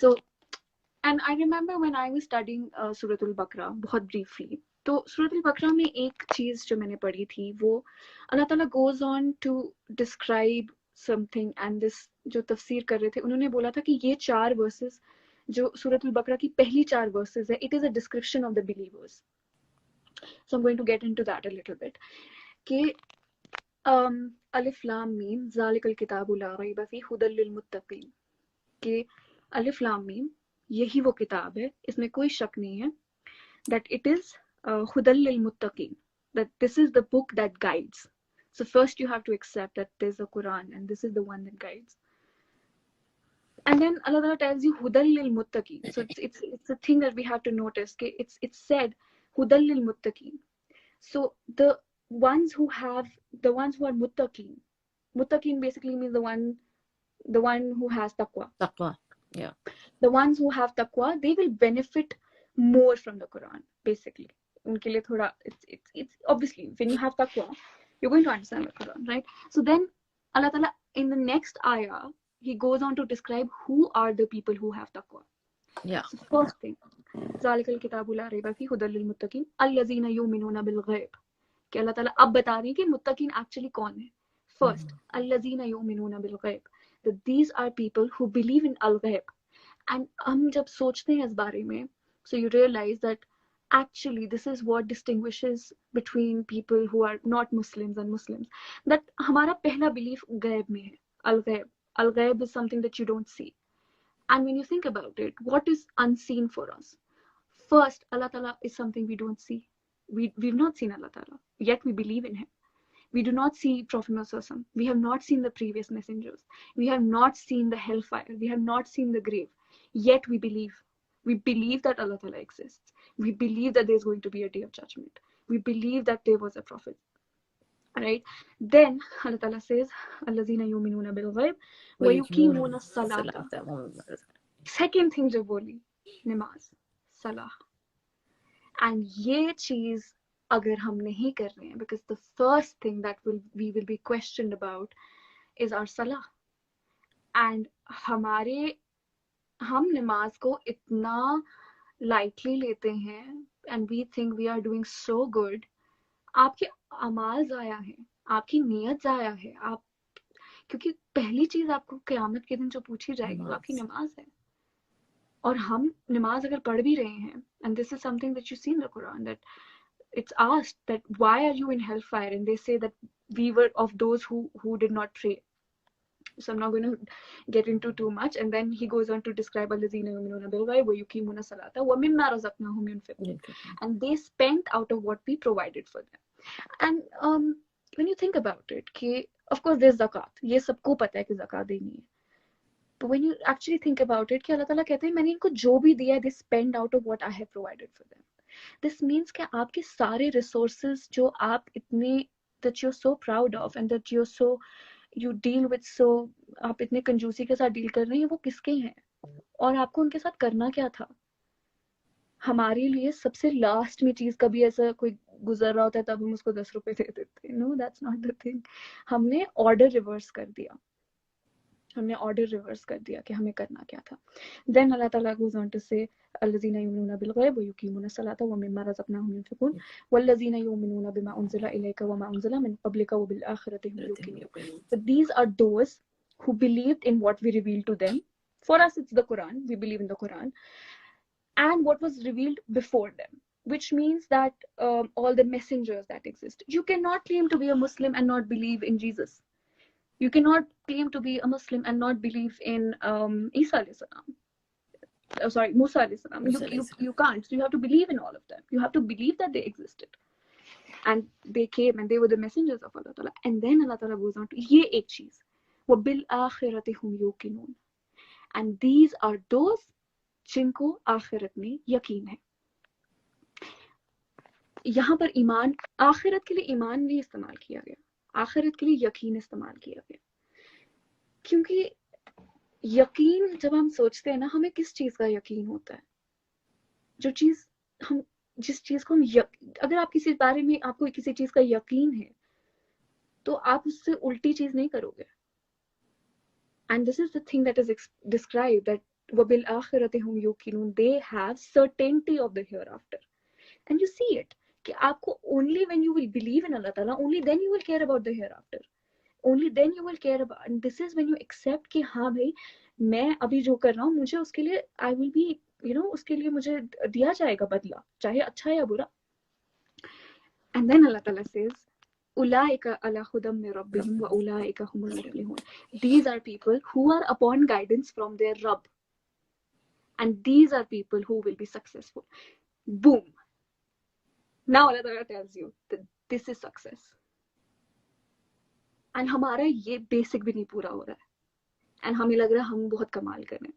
So and I remember when I was studying Suratul Baqarah बहुत briefly, तो Suratul Baqarah में एक चीज जो मैंने पढ़ी थी वो अल्लाह ताला goes on to describe something, and this जो तफसीर कर रहे थे उन्होंने बोला था कि ये 4 verses जो सूरतुल बकरा की पहली 4 verses है, it is a description of the believers. So I'm going to get into that a little bit. कि अलिफ लाम मीम ज़ालिकल किताबु ला रैब फीह हुदल लिल मुत्तकीन, कि अलिफ लाम मीम यही वो किताब है, इसमें कोई शक नहीं है, that it is हुदल लिल मुत्तकीन, that this is the book that guides. So first you have to accept that there's a Quran and this is the one that guides. And then Allah Ta'ala tells you hudal lil muttaqin. So it's a thing that we have to notice. Okay? It's said hudal lil muttaqin. So the ones who are muttaqin. Muttaqin basically means the one who has taqwa. Taqwa, yeah. The ones who have taqwa, they will benefit more from the Quran. Basically, उनके लिए थोड़ा it's obviously when you have taqwa, you're going to understand the Quran, right? So then Allah Ta'ala in the next ayah, he goes on to describe who are the people who have taqwa. Yeah. So first thing, ज़ालिकल किताबु ला रैब फीह हुदल लिल मुत्तकीन अल्लज़ीना युमिनूना bill गैब, कि अल्लाह ताला अब बता रहे हैं कि मुत्तकीन एक्चुअली कौन है. First, अल्लज़ीना युमिनूना बिल गैब, that these are people who believe in al ghaib. And हम जब सोचते हैं इस बारे में, so you realize that actually this is what distinguishes between people who are not Muslims and Muslims, that हमारा पहला belief गैब में है, al ghaib. Al ghaib is something that you don't see. And when you think about it, what is unseen for us? First, Allah Ta'ala is something we don't see. We've not seen Allah Ta'ala, yet we believe in him. We do not see Prophet Muhammad. We have not seen the previous messengers. We have not seen the hellfire. We have not seen the grave. Yet we believe. We believe that Allah Ta'ala exists. We believe that there's going to be a day of judgment. We believe that there was a prophet. Right? Then Allah Ta'ala says, Allazina yuminuna bil ghaib wa yuqimuna salata. Second thing जो बोली, नमाज, सलाह. And ये चीज अगर हम नहीं कर रहे हैं, because the first thing that we will be questioned about is our salah. And हम नमाज को इतना lightly लेते हैं and we think we are doing so good. आपके अमाल जाया है, आपकी नियत जाया है, आप क्योंकि पहली चीज आपको क़यामत के दिन जो पूछी जाएगी वो आपकी नमाज है. और हम नमाज अगर पढ़ भी रहे हैं, and this is something that you see in the Quran, that it's asked that why are you in hellfire, and they say that we were of those who did not pray. So I'm not going to get into too much. And then he goes on to describe allazina yu'minuna bil ghaib wa yuqimuna salata wa mimma razaqnahum yunfiqun, and they spent out of what we provided for them. And when you think about it, कि of course there's zakat, ये सबको पता है कि zakat देनी है. But when you actually think about it, कि अल्लाह ताला कहते हैं मैंने इनको जो भी दिया है, they spend out of what I have provided for them. This means कि आपके सारे resources जो आप इतने that you're so proud of and that you deal with, so आप इतने कंजूसी के साथ डील कर रहे हैं, वो किसके हैं और आपको उनके साथ करना क्या था? हमारे लिए सबसे लास्ट में चीज कभी ऐसा कोई गुजर रहा होता है तब हम उसको 10 रुपए दे देते हैं. No, that's not the thing. हमने ऑर्डर रिवर्स कर दिया. कि हमें करना क्या था. Then Allah Ta'ala goes on to say, الذين يؤمنون بالغيب ويقيمون الصلاة ومما رزقناهم ينفقون والذين يؤمنون بما أنزل إليك وما أنزل من قبلك وبالآخرة هم يوقنون. But these are those who believed in what we revealed to them. For us, it's the Quran. We believe in the Quran and what was revealed before them, which means that all the messengers that exist. You cannot claim to be a Muslim and not believe in Jesus. You cannot claim to be a Muslim and not believe in Isa alayhi salam. Musa alayhi salam. You can't. So you have to believe in all of them. You have to believe that they existed. And they came and they were the messengers of Allah Ta'ala. And then Allah Ta'ala goes on to, ye ek cheez. وَبِالْآخِرَةِ هُمْ يُوقِنُونَ. And these are those जिनको आखिरत में यकीन है. यहाँ पर ईमान, आखिरत के लिए ईमान नहीं इस्तेमाल किया गया, आखिरत के लिए यकीन इस्तेमाल किया गया. क्योंकि यकीन जब हम सोचते हैं ना, हमें किस चीज का यकीन होता है? जिस चीज को हम अगर आप किसी बारे में आपको किसी चीज का यकीन है तो आप उससे उल्टी चीज नहीं करोगे. And this is the thing that is described, that وَبِالْآخِرَةِ هُمْ يُوقِنُونَ. They have certainty of the hereafter. And you see it कि आपको only when you will believe in Allah Ta'ala, only then you will care about the hereafter. Only then you will care about, and this is when you accept कि हाँ भाई मैं अभी जो कर रहा हूँ मुझे उसके लिए I will be, उसके लिए मुझे दिया जाएगा बदला, चाहे अच्छा या बुरा. And then Allah Ta'ala says Ulaika ala hudam min rabbihim wa ulaika humul muflihun. These are people who are upon guidance from their Rabb, and these are people who will be successful. Boom. Now Allah Ta'ala tells you that this is success. And हमारा ये basic भी नहीं पूरा हो रहा है. And हमें लग रहा है हम बहुत कमाल कर रहे हैं.